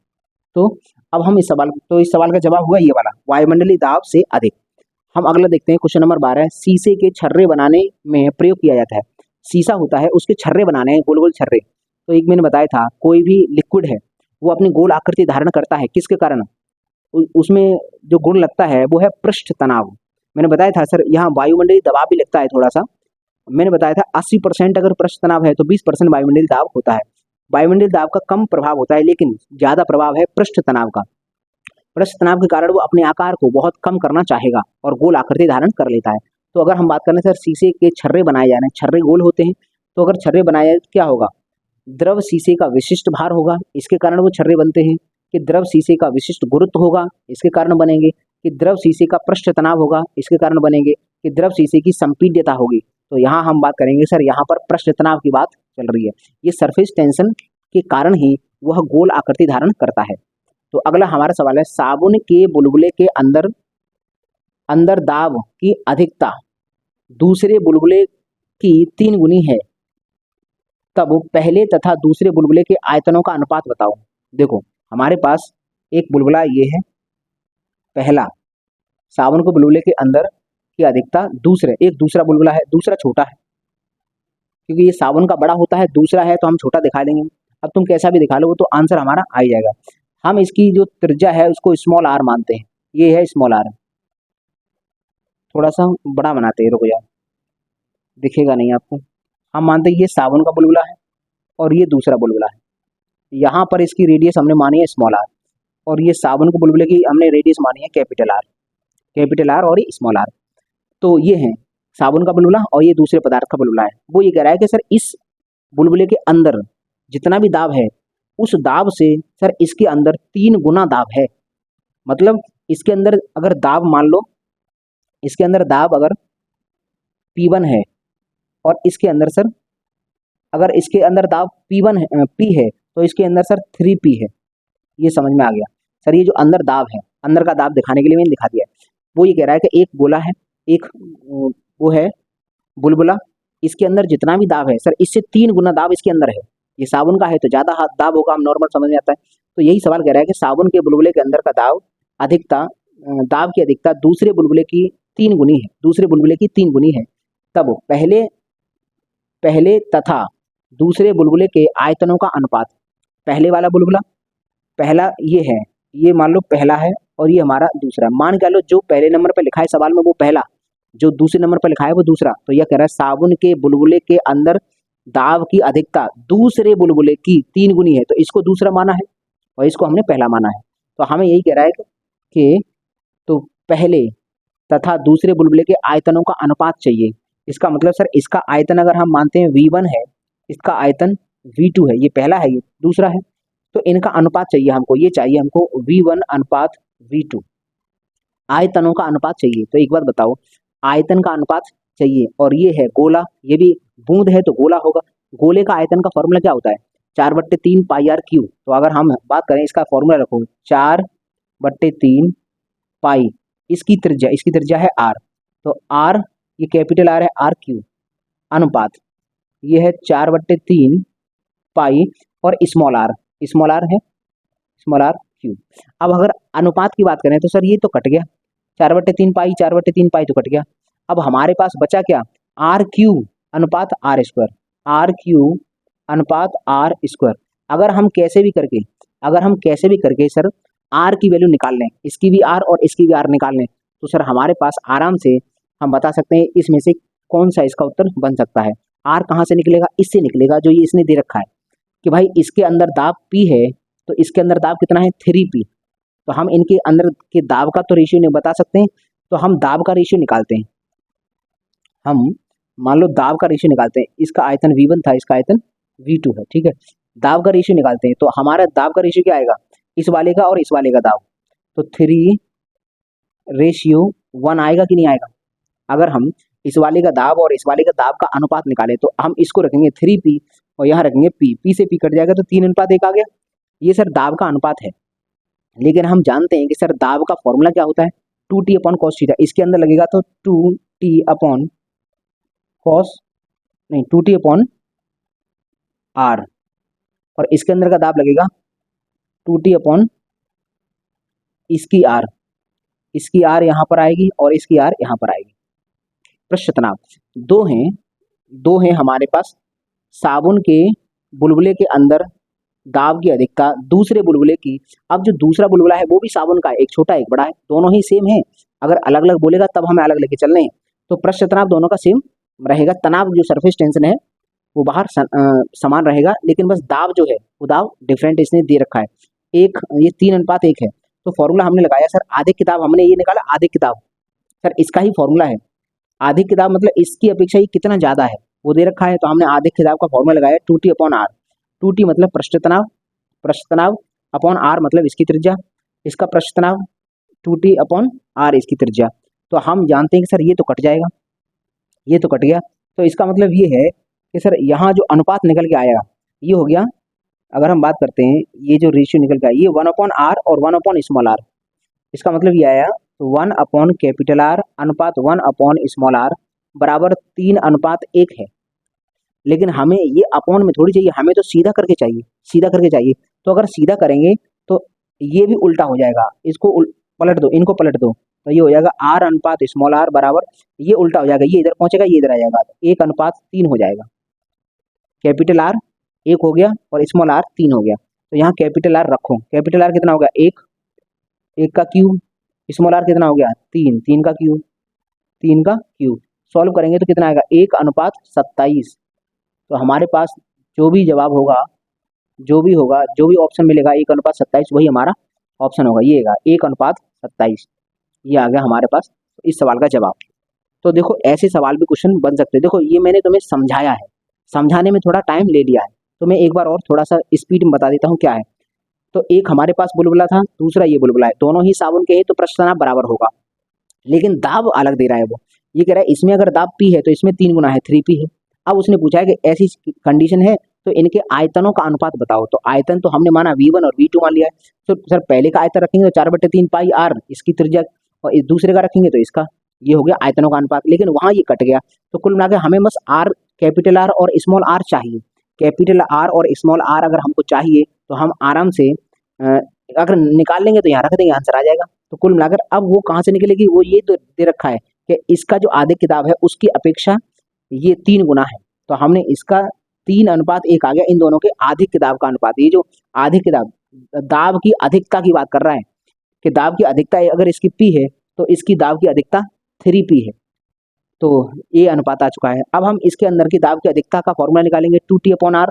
Speaker 1: तो अब हम इस सवाल का जवाब हुआ ये वाला, वायुमंडलीय दाब से अधिक। हम अगला देखते हैं क्वेश्चन नंबर 12 है, शीशे के छर्रे बनाने में प्रयोग किया जाता है। शीशा होता है उसके छर्रे बनाने हैं, गोल गोल छर्रे। तो एक मैंने बताया था कोई भी लिक्विड है वो अपनी गोल आकृति धारण करता है, किसके कारण? उसमें जो गुण लगता है वो है पृष्ठ तनाव। मैंने बताया था सर यहाँ वायुमंडलीय दबाव भी लगता है थोड़ा सा। मैंने बताया था 80% अगर पृष्ठ तनाव है तो 20% वायुमंडलीय दाब होता है। वायुमंडलीय दाब का कम प्रभाव होता है लेकिन ज्यादा प्रभाव है पृष्ठ तनाव का। पृष्ठ तनाव के कारण वो अपने आकार को बहुत कम करना चाहेगा और गोल आकृति धारण कर लेता है। तो अगर हम बात करें सर शीशे के छर्रे बनाए जा रहे हैं, छर्रे गोल होते हैं, तो अगर छर्रे बनाए जाए तो क्या होगा? द्रव शीशे का विशिष्ट भार होगा, इसके कारण वो छर्रे बनते हैं। कि द्रव शीशे का विशिष्ट गुरुत्व होगा, इसके कारण बनेंगे। कि द्रव शीशे का पृष्ठ तनाव होगा, इसके कारण बनेंगे। कि द्रव शीशे की संपीड्यता होगी। तो यहाँ हम बात करेंगे सर यहाँ पर पृष्ठ तनाव की बात चल रही है, ये सरफेस टेंशन के कारण ही वह गोल आकृति धारण करता है। तो अगला हमारा सवाल है, साबुन के बुलबुले के अंदर दाब की अधिकता दूसरे बुलबुले की 3 गुनी है, तब पहले तथा दूसरे बुलबुले के आयतनों का अनुपात बताओ। देखो हमारे पास एक बुलबुला ये है पहला, साबुन के बुलबुले के अंदर की अधिकता दूसरे, एक दूसरा बुलबुला है, दूसरा छोटा है, क्योंकि ये साबुन का बड़ा होता है, दूसरा है तो हम छोटा दिखा देंगे। अब तुम कैसा भी दिखा लो वो तो आंसर हमारा आ ही जाएगा। हम इसकी जो त्रिज्या है उसको स्मॉल आर मानते हैं, ये है स्मॉल आर। थोड़ा सा बड़ा बनाते हैं, रुको यार, दिखेगा नहीं आपको। हम मानते हैं ये साबुन का बुलबुला है और ये दूसरा बुलबुला है। यहाँ पर इसकी रेडियस हमने मानी है स्मॉल आर, और ये साबुन के बुलबुले की हमने रेडियस मानी है कैपिटल आर, कैपिटल आर और स्मॉल आर। तो ये है साबुन का बुलबुला और ये दूसरे पदार्थ का बुलबुला है। वो ये कह रहा है कि सर इस बुलबुले के अंदर जितना भी दाब है उस दाब से सर इसके अंदर 3 गुना दाब है। मतलब इसके अंदर अगर दाब मान लो, इसके अंदर दाब अगर P1 है और इसके अंदर सर अगर इसके अंदर दाब P1 है, P है, तो इसके अंदर सर 3P है। ये समझ में आ गया सर। ये जो अंदर दाब है, अंदर का दाब दिखाने के लिए मैंने दिखा दिया है। वो ये कह रहा है कि एक गोला है, एक वो है बुलबुला, इसके अंदर जितना भी दाब है सर इससे 3 गुना दाब इसके अंदर है। ये साबुन का है तो ज़्यादा दाब होगा, हम नॉर्मल समझ में आता है। तो यही सवाल कह रहा है कि साबुन के बुलबुले के अंदर का दाब अधिकता, दाब की अधिकता दूसरे बुलबुले की 3 गुनी है, दूसरे बुलबुले की 3 गुनी है। तब पहले तथा दूसरे बुलबुले के आयतनों का अनुपात, पहले वाला बुलबुला, पहला ये है, ये मान लो पहला है और ये हमारा दूसरा। मान के लो जो पहले नंबर पर लिखा है सवाल में वो पहला, जो दूसरे नंबर पर लिखा है वो दूसरा। तो यह कह रहा है साबुन के बुलबुले के अंदर दाब की अधिकता दूसरे बुलबुले की 3 गुनी है, तो इसको दूसरा माना है और इसको हमने पहला माना है। तो हमें यही कह रहा है कि तो पहले तथा दूसरे बुलबुले के आयतनों का अनुपात चाहिए। इसका मतलब सर इसका आयतन अगर हम मानते हैं V1 है, इसका आयतन V2 है, ये पहला है ये दूसरा है, तो इनका अनुपात चाहिए हमको, ये चाहिए हमको V1 अनुपात V2, आयतनों का अनुपात चाहिए। तो एक बात बताओ, आयतन का अनुपात चाहिए और ये है गोला, ये भी बूंद है तो गोला होगा। गोले का आयतन का फॉर्मूला क्या होता है? 4/3 पाई आर क्यू। तो अगर हम बात करें इसका फॉर्मूला रखो 4/3 पाई, इसकी त्रिज्या है आर, तो आर ये कैपिटल आर है, आर क्यू, अनुपात ये है 4/3 पाई और स्मॉल आर है स्मॉल आर क्यू। अब अगर अनुपात की बात करें तो सर ये तो कट गया, 4/3 पाई 4/3 पाई तो कट गया। अब हमारे पास बचा क्या? आर क्यू अनुपात आर स्क्वायर, आर क्यू अनुपात आर स्क्वायर। अगर हम कैसे भी करके सर आर की वैल्यू निकाल लें, इसकी भी आर और इसकी भी आर निकाल लें, तो सर हमारे पास आराम से हम बता सकते हैं इसमें से कौन सा इसका उत्तर बन सकता है। आर कहाँ से निकलेगा? इससे निकलेगा जो ये इसने दे रखा है कि भाई इसके अंदर दाब P है तो इसके अंदर दाब कितना है? 3P। तो हम इनके अंदर के दाब का तो रेशियो नहीं बता सकते हैं, तो हम दाब का रेशियो निकालते हैं। हम मान लो दाब का रेशियो निकालते हैं, इसका आयतन V1 था, इसका आयतन V2 है, ठीक है। दाब का रेशियो निकालते हैं तो हमारा दाब का रेशियो क्या आएगा? इस वाले का और इस वाले का दाब, तो 3:1 आएगा कि नहीं आएगा? अगर हम इस वाले का दाब और इस वाले का दाब का अनुपात निकालें तो हम इसको रखेंगे 3P और यहाँ रखेंगे P से P कट जाएगा तो 3:1 आ गया। ये सर दाब का अनुपात है। लेकिन हम जानते हैं कि सर दाब का फॉर्मूला क्या होता है? 2T upon cos theta. इसके अंदर लगेगा तो 2T अपॉन कॉस, नहीं 2T अपॉन आर, और इसके अंदर का दाब लगेगा 2T अपॉन इसकी आर यहाँ पर आएगी और इसकी आर यहाँ पर आएगी। पृष्ठ तनाव दो हैं हमारे पास। साबुन के बुलबुले के अंदर दाब की अधिकता दूसरे बुलबुले की, अब जो दूसरा बुलबुला है वो भी साबुन का है, एक छोटा एक बड़ा है, दोनों ही सेम है। अगर अलग अलग बोलेगा तब हमें अलग लेके चलने हैं। तो पृष्ठ तनाव दोनों का सेम रहेगा, तनाव जो सरफेस टेंशन है वो बाहर समान रहेगा, लेकिन बस दाब जो है वो दाब डिफरेंट इसने दे रखा है। ये 3:1 है। तो फॉर्मूला हमने लगाया सर, आधे किताब हमने ये निकाला, आधे किताब सर इसका ही फॉर्मूला है। आधी किताब मतलब इसकी अपेक्षा ही कितना ज़्यादा है वो दे रखा है, तो हमने आधे किताब का फॉर्मूला लगाया 2T अपॉन आर। 2T मतलब पृष्ठ तनाव अपॉन आर मतलब इसकी त्रिज्या, इसका पृष्ठ तनाव 2T अपॉन आर इसकी त्रिज्या। तो हम जानते हैं कि सर ये तो कट जाएगा, ये तो कट गया, तो इसका मतलब ये है कि सर यहाँ जो अनुपात निकल के आएगा ये हो गया, अगर हम बात करते हैं ये जो रेशियो निकल के आया ये 1/r और 1/r, इसका मतलब ये आया तो 1/R अनुपात 1/r बराबर 3:1 है। लेकिन हमें ये अपॉन में थोड़ी चाहिए, हमें तो सीधा करके चाहिए। तो अगर सीधा करेंगे तो ये भी उल्टा हो जाएगा, इसको पलट दो, इनको पलट दो, तो ये हो जाएगा आर अनुपात स्मॉल आर बराबर, ये उल्टा हो जाएगा, ये इधर पहुंचेगा, ये इधर आ जाएगा, तो 1:3 हो जाएगा। कैपिटल आर 1 हो गया और स्मॉल आर 3 हो गया। तो यहाँ कैपिटल आर रखो, कैपिटल आर कितना हो गया 1, 1 का क्यूब, स्मॉल आर कितना हो गया 3, 3 का क्यूब, 3 का क्यूब। सॉल्व करेंगे तो कितना आएगा 1:27। तो हमारे पास जो भी जवाब होगा, जो भी होगा, जो भी ऑप्शन मिलेगा 1:27 वही हमारा ऑप्शन होगा, ये होगा 1:27। ये आ गया हमारे पास इस सवाल का जवाब। तो देखो ऐसे सवाल भी क्वेश्चन बन सकते हैं। देखो ये मैंने तुम्हें समझाया है, समझाने में थोड़ा टाइम ले लिया है, तो मैं एक बार और थोड़ा सा स्पीड में बता देता हूँ क्या है। तो एक हमारे पास बुलबुला था, दूसरा ये बुलबुला है, दोनों ही साबुन के हैं तो प्रश्न तनाव बराबर होगा, लेकिन दाब अलग दे रहा है। वो ये कह रहा है इसमें अगर दाब P है तो इसमें 3 गुना है, 3P है। अब उसने पूछा है कि ऐसी कंडीशन है तो इनके आयतनों का अनुपात बताओ। तो आयतन तो हमने माना V1 और V2 मान लिया है, तो सर पहले का आयतन रखेंगे तो 4/3 पाई R इसकी त्रिज्या, और इस दूसरे का रखेंगे तो इसका, ये हो गया आयतनों का अनुपात। लेकिन वहां ये कट गया, तो कुल मिलाकर हमें बस आर, कैपिटल आर और स्मॉल आर चाहिए। कैपिटल आर और स्मॉल आर अगर हमको चाहिए तो हम आराम से अगर निकाल लेंगे तो यहाँ रख देंगे, आंसर आ जाएगा। तो कुल मिलाकर अब वो कहाँ से निकलेगी, वो ये तो दे रखा है कि इसका जो आधे किताब है उसकी अपेक्षा ये 3 गुना है, तो हमने इसका 3:1 आ गया, इन दोनों के आधी किताब का अनुपात। ये जो आधी किताब दाब की अधिकता की बात कर रहा है कि दाब की अधिकता अगर इसकी P है तो इसकी दाब की अधिकता 3P है, तो ये अनुपात आ चुका है। अब हम इसके अंदर की दाब की अधिकता का फॉर्मूला निकालेंगे 2T/R,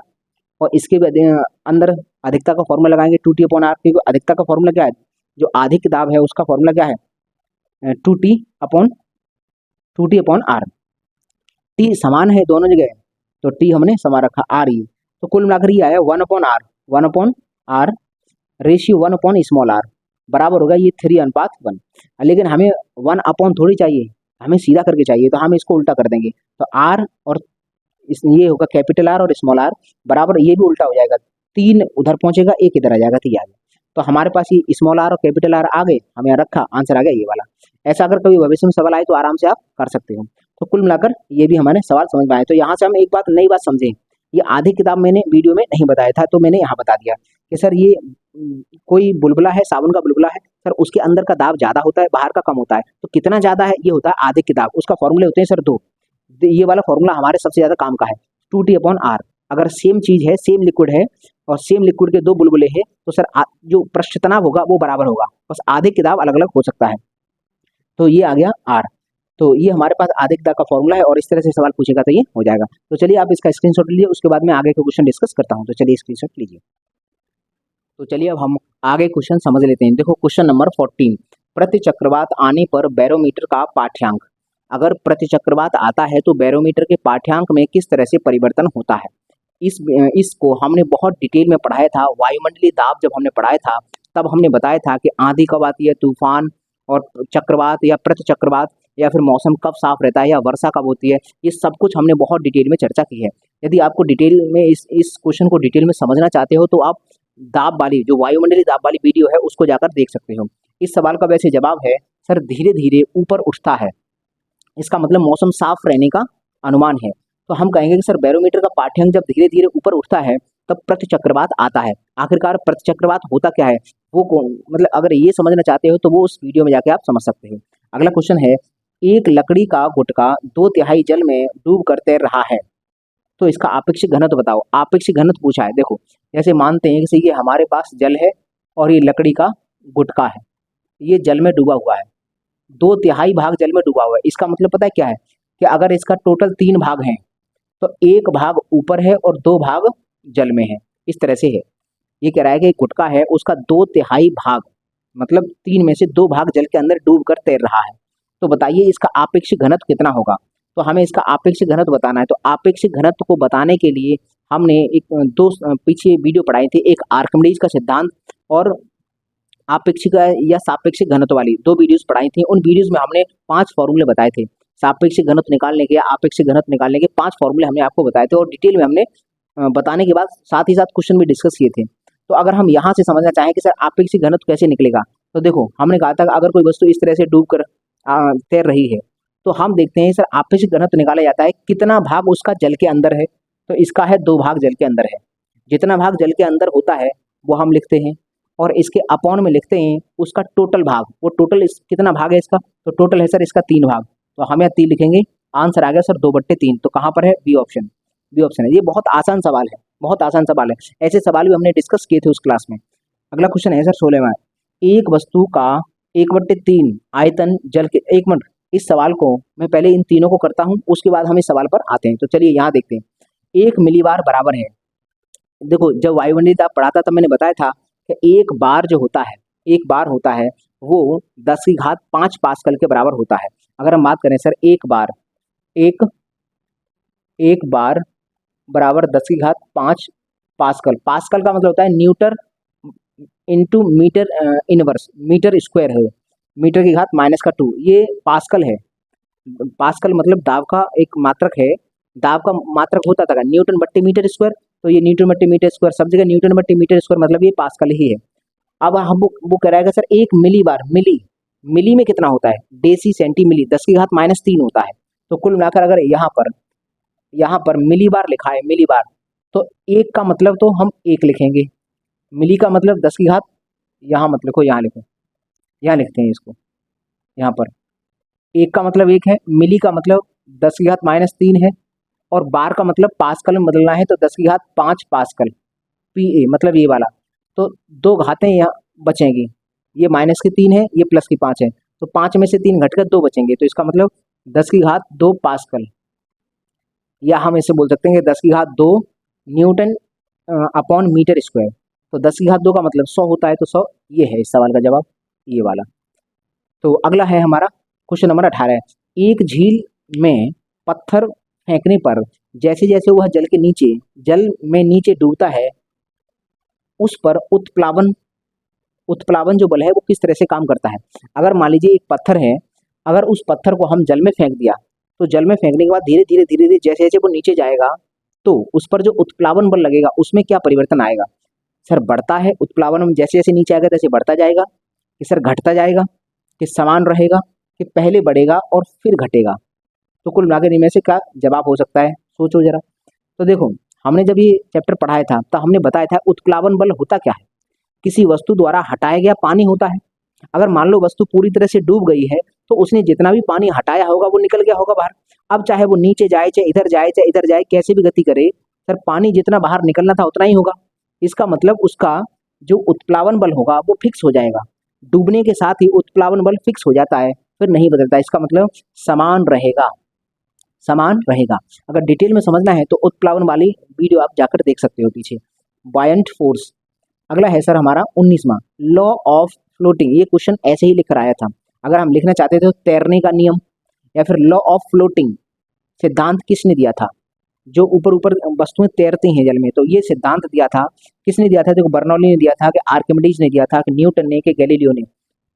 Speaker 1: और इसके अंदर अधिकता का फॉर्मूला लगाएंगे 2T/R, क्योंकि अधिकता का फॉर्मूला क्या है, जो आधी किताब है उसका फॉर्मूला क्या है 2T/R। T समान है दोनों जगह, तो T हमने समान रखा, R ये, तो कुल मिलाकर ये आया 1/R, 1/R रेशियो 1/r बराबर होगा ये 3:1। लेकिन हमें 1/ थोड़ी चाहिए, हमें सीधा करके चाहिए, तो हम इसको उल्टा कर देंगे। तो R और ये होगा कैपिटल आर और स्मॉल आर बराबर, ये भी उल्टा हो जाएगा, 3 उधर पहुंचेगा, 1 इधर आ जाएगा, तो ये आ गया। तो हमारे पास ये स्मॉल आर और कैपिटल आर आ गए, हमें रखा, आंसर आ गया ये वाला। ऐसा अगर कभी भविष्य में सवाल आए तो आराम से आप कर सकते हो। तो कुल मिलाकर ये भी हमारे सवाल समझ में आए। तो यहाँ से हम एक बात, नई बात समझें, ये आधी किताब मैंने वीडियो में नहीं बताया था, तो मैंने यहाँ बता दिया कि सर ये कोई बुलबुला है, साबुन का बुलबुला है सर, उसके अंदर का दाब ज्यादा होता है, बाहर का कम होता है। तो कितना ज्यादा है, ये होता है आधी किताब, उसका फॉर्मूले होते हैं सर 2। ये वाला फॉर्मूला हमारे सबसे ज्यादा काम का है, 2T/R। अगर सेम चीज है, सेम लिक्विड है और सेम लिक्विड के 2 बुलबुले हैं तो सर जो पृष्ठ तनाव होगा वो बराबर होगा, बस आधे किताब अलग अलग हो सकता है। तो ये आ गया R। तो ये हमारे पास आधे किताब का फॉर्मूला है, और इस तरह से सवाल पूछेगा तो ये हो जाएगा। तो चलिए आप इसका स्क्रीनशॉट लीजिए, उसके बाद मैं आगे का क्वेश्चन डिस्कस करता हूँ। तो चलिए स्क्रीनशॉट लीजिए। तो चलिए अब हम आगे क्वेश्चन समझ लेते हैं। देखो क्वेश्चन नंबर 14, प्रति चक्रवात आने पर बैरोमीटर का पाठ्यांक। अगर प्रति चक्रवात आता है तो बैरोमीटर के पाठ्यांक में किस तरह से परिवर्तन होता है। इसको हमने बहुत डिटेल में पढ़ाया था, वायुमंडलीय दाब जब हमने पढ़ाया था तब हमने बताया था कि आंधी कब आती है, तूफान और चक्रवात या प्रति चक्रवात, या फिर मौसम कब साफ रहता है, या वर्षा कब होती है, ये सब कुछ हमने बहुत डिटेल में चर्चा की है। यदि आपको डिटेल में इस क्वेश्चन को डिटेल में समझना चाहते हो तो आप दाब वाली, जो वायुमंडलीय दाब वाली वीडियो है उसको जाकर देख सकते हो। इस सवाल का वैसे जवाब है सर धीरे धीरे ऊपर उठता है, इसका मतलब मौसम साफ रहने का अनुमान है। तो हम कहेंगे कि सर बैरोमीटर का पाठ्यांक जब धीरे धीरे ऊपर उठता है तब प्रति चक्रवात आता है। आखिरकार प्रति चक्रवात होता क्या है, वो मतलब अगर ये समझना चाहते हो तो वो उस वीडियो में जाके आप समझ सकते हो। अगला क्वेश्चन है, एक लकड़ी का गुटका 2/3 जल में डूब कर तैर रहा है, तो इसका आपेक्षिक घनत्व बताओ। आपेक्षिक घनत्व पूछा है। देखो जैसे मानते हैं कि ये हमारे पास जल है और ये लकड़ी का गुटका है, ये जल में डूबा हुआ है, 2/3 भाग जल में डूबा हुआ है। इसका मतलब पता है क्या है कि अगर इसका टोटल 3 भाग हैं तो 1 भाग ऊपर है और 2 भाग जल में है, इस तरह से है। ये कह रहा है कि गुटका है, उसका 2/3 भाग मतलब 3 में से 2 भाग जल के अंदर डूब कर तैर रहा है, तो बताइए इसका आपेक्षिक घनत्व कितना होगा। तो हमें इसका आपेक्षिक घनत्व बताना है। तो आपेक्षिक घनत्व को बताने के लिए हमने दो पीछे वीडियो पढ़ाई थी, एक आर्किमिडीज का सिद्धांत और आपेक्षिक या सापेक्षिक घनत्व वाली 2 वीडियोस पढ़ाई थी। उन वीडियोस में हमने 5 फॉर्मूले बताए थे, सापेक्षिक घनत्व निकालने के या आपेक्षिक घनत्व निकालने के 5 फॉर्मूले हमने आपको बताए थे, और डिटेल में हमने बताने के बाद साथ ही साथ क्वेश्चन भी डिस्कस किए थे। तो अगर हम यहाँ से समझना चाहें कि सर आपेक्षिक घनत्व कैसे निकलेगा, तो देखो हमने कहा था अगर कोई वस्तु इस तरह से डूब कर तैर रही है तो हम देखते हैं सर आपेक्षिक घनत्व निकाला जाता है कितना भाग उसका जल के अंदर है। तो इसका है 2 भाग जल के अंदर है, जितना भाग जल के अंदर होता है वो हम लिखते हैं, और इसके अपॉन में लिखते हैं उसका टोटल भाग। वो टोटल कितना भाग है इसका, तो टोटल है सर इसका 3 भाग, तो हम यहाँ 3 लिखेंगे। आंसर आ गया सर 2/3। तो कहाँ पर है, बी ऑप्शन, बी ऑप्शन है। ये बहुत आसान सवाल है, बहुत आसान सवाल है। ऐसे सवाल भी हमने डिस्कस किए थे उस क्लास में। अगला क्वेश्चन है सर 16वां, एक वस्तु का 1/3 आयतन जल के, एक मिनट, इस सवाल को मैं पहले इन तीनों को करता हूँ, उसके बाद हम इस सवाल पर आते हैं। तो चलिए यहाँ देखते हैं, 1 मिलीबार बराबर है, देखो जब वायुमंडलीय दाब पढ़ा था तब मैंने बताया था कि एक बार जो होता है, एक बार होता है वो 10⁵ पास्कल के बराबर होता है। अगर हम बात करें सर एक बार, एक बार बराबर 10⁵ पास्कल। पास्कल का मतलब होता है newton into metre inverse, metre square है, मीटर की घात -2, ये पास्कल है। पास्कल मतलब दाब का एक मात्रक है, दाब का मात्रक होता था न्यूटन बट्टे मीटर स्क्वायर, तो ये न्यूटन बट्टे मीटर स्क्वायर, सब जगह न्यूटन बट्टे मीटर स्क्वायर, मतलब ये पास्कल ही है। अब हम वो कराएगा सर 1 मिली बार, मिली, मिली में कितना होता है, डेसी सेंटी मिली, 10⁻³ होता है। तो कुल मिलाकर अगर यहाँ पर मिली बार लिखा है, मिली बार, तो एक का मतलब तो हम 1 लिखेंगे, मिली का मतलब 10⁵, यहाँ मत लिखो, यहाँ लिखो, यहाँ लिखते हैं इसको, यहाँ पर एक का मतलब 1 है, मिली का मतलब 10⁻³ है, और बार का मतलब पास्कल में बदलना है, तो 10⁵ पास्कल, पी ए मतलब ये वाला। तो 2 घातें यहाँ बचेंगी, ये -3 है, ये +5 है, तो 5 में से 3 घटकर 2 बचेंगे, तो इसका मतलब 10⁵2 पास्कल, या हम इसे बोल सकते हैं कि 10⁵2 न्यूटन अपॉन मीटर स्क्वायर। तो 10⁵2 का मतलब 100 होता है, तो 100 ये है इस सवाल का जवाब, ये वाला। तो अगला है हमारा क्वेश्चन नंबर 18, एक झील में पत्थर फेंकने पर जैसे जैसे वह जल में नीचे डूबता है, उस पर उत्प्लावन जो बल है वो किस तरह से काम करता है। अगर मान लीजिए एक पत्थर है, अगर उस पत्थर को हम जल में फेंक दिया, तो जल में फेंकने के बाद धीरे धीरे जैसे जैसे वो नीचे जाएगा, तो उस पर जो उत्प्लावन बल लगेगा उसमें क्या परिवर्तन आएगा। सर बढ़ता है, उत्प्लावन में जैसे जैसे नीचे आएगा तैसे बढ़ता जाएगा, कि सर घटता जाएगा, कि समान रहेगा, कि पहले बढ़ेगा और फिर घटेगा। तो कुल मिलाकर इनमें से क्या जवाब हो सकता है, सोचो जरा। तो देखो हमने जब ये चैप्टर पढ़ाया था तो हमने बताया था उत्प्लावन बल होता क्या है, किसी वस्तु द्वारा हटाया गया पानी होता है। अगर मान लो वस्तु पूरी तरह से डूब गई है, तो उसने जितना भी पानी हटाया होगा वो निकल गया होगा बाहर। अब चाहे वो नीचे जाए, चाहे इधर जाए, चाहे इधर जाए, कैसे भी गति करे, सर पानी जितना बाहर निकलना था उतना ही होगा। इसका मतलब उसका जो उत्प्लावन बल होगा वो फिक्स हो जाएगा। डूबने के साथ ही उत्प्लावन बल फिक्स हो जाता है, फिर नहीं बदलता। इसका मतलब समान रहेगा, समान रहेगा। अगर डिटेल में समझना है तो उत्प्लावन वाली वीडियो आप जाकर देख सकते हो पीछे, बायंट फोर्स। अगला है सर हमारा 19वां, लॉ ऑफ फ्लोटिंग। ये क्वेश्चन ऐसे ही लिख रहा था, अगर हम लिखना चाहते थे तो तैरने का नियम, या फिर लॉ ऑफ फ्लोटिंग सिद्धांत किसने दिया था, जो ऊपर ऊपर वस्तुएं तैरती हैं जल में, तो ये सिद्धांत दिया था, किसने दिया था, देखो बर्नौली ने दिया था, कि आर्किमिडीज ने दिया था, कि न्यूटन ने, कि गैलीलियो ने।